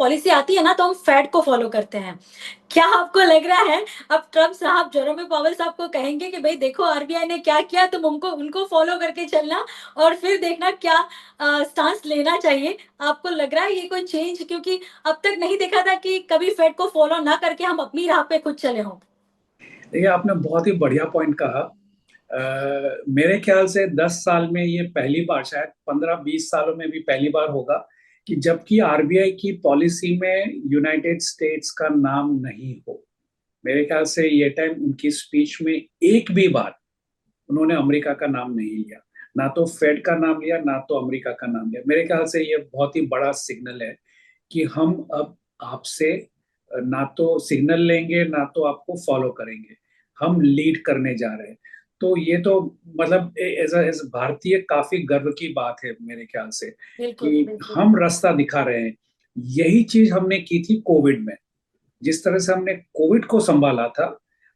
Policy आती है ना तो हम फेड को फॉलो करते हैं। क्या आपको लग रहा है अब ट्रम्प साहब, जेरोमी पावेल साहब को कहेंगे कि भई देखो आरबीआई ने क्या किया, तुम उनको उनको फॉलो करके चलना और फिर देखना क्या स्टांस लेना चाहिए? आपको लग रहा है ये कोई चेंज, क्योंकि अब तक नहीं देखा था कि कभी फेड को फॉलो ना करके हम अपनी राह पे खुद चले हों। देखिए, आपने बहुत ही बढ़िया पॉइंट कहा। मेरे ख्याल से 10 साल में ये पहली बार, शायद 15-20 सालों में भी पहली बार होगा कि जबकि आरबीआई की पॉलिसी में यूनाइटेड स्टेट्स का नाम नहीं हो। मेरे ख्याल से ये टाइम उनकी स्पीच में एक भी बार उन्होंने अमेरिका का नाम नहीं लिया। ना तो फेड का नाम लिया, ना तो अमेरिका का नाम लिया। मेरे ख्याल से ये बहुत ही बड़ा सिग्नल है कि हम अब आपसे ना तो सिग्नल लेंगे, ना तो आपको फॉलो करेंगे। हम लीड करने जा रहे हैं। तो ये तो मतलब एज भारतीय काफी गर्व की बात है मेरे ख्याल से बिल्कुल, कि बिल्कुल। हम रास्ता दिखा रहे हैं। यही चीज हमने की थी कोविड में। जिस तरह से हमने कोविड को संभाला था,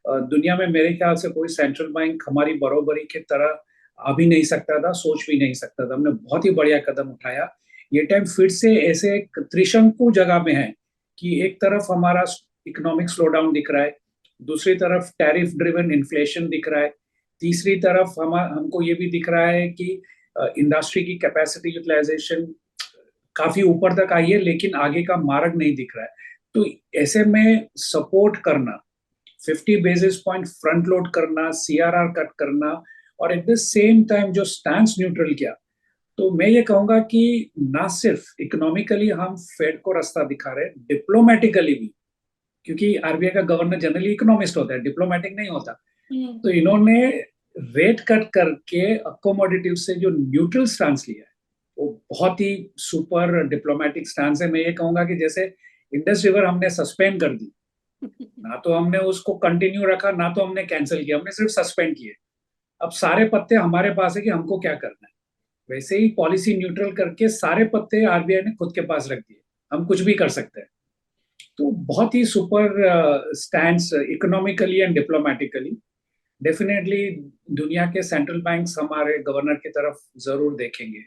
दुनिया में मेरे ख्याल से कोई सेंट्रल बैंक हमारी बरोबरी की तरह आ भी नहीं सकता था, सोच भी नहीं सकता था। हमने बहुत ही बढ़िया कदम उठाया। ये टाइम फिर से ऐसे एक त्रिशंकु जगह में है कि एक तरफ हमारा इकोनॉमिक स्लो डाउन दिख रहा है, दूसरी तरफ टैरिफ ड्रिवन इन्फ्लेशन दिख रहा है, तीसरी तरफ हमको ये भी दिख रहा है कि इंडस्ट्री की कैपेसिटी यूटिलाइजेशन काफी ऊपर तक आई है, लेकिन आगे का मार्ग नहीं दिख रहा है। तो ऐसे में सपोर्ट करना, 50 बेसिस पॉइंट फ्रंट लोड करना, सीआरआर कट करना, और एट द सेम टाइम जो स्टैंड न्यूट्रल किया, तो मैं ये कहूंगा कि ना सिर्फ इकोनॉमिकली हम फेड को रास्ता दिखा रहे, डिप्लोमेटिकली भी, क्योंकि आरबीआई का गवर्नर जनरली इकोनॉमिस्ट होता है, डिप्लोमेटिक नहीं होता। हुँ। तो इन्होंने रेट कट करके अकोमोडेटिव से जो न्यूट्रल स्टांस लिया है, वो बहुत ही सुपर डिप्लोमेटिक स्टांस है। मैं ये कहूंगा कि जैसे इंडस रिवर हमने सस्पेंड कर दी, ना तो हमने उसको कंटिन्यू रखा, ना तो हमने कैंसिल किया, हमने सिर्फ सस्पेंड किए। अब सारे पत्ते हमारे पास है कि हमको क्या करना है। वैसे ही पॉलिसी न्यूट्रल करके सारे पत्ते आरबीआई ने खुद के पास रख दिए, हम कुछ भी कर सकते हैं। तो बहुत ही super stands economically and diplomatically. Definitely दुनिया के सेंट्रल बैंक्स हमारे गवर्नर की तरफ जरूर देखेंगे।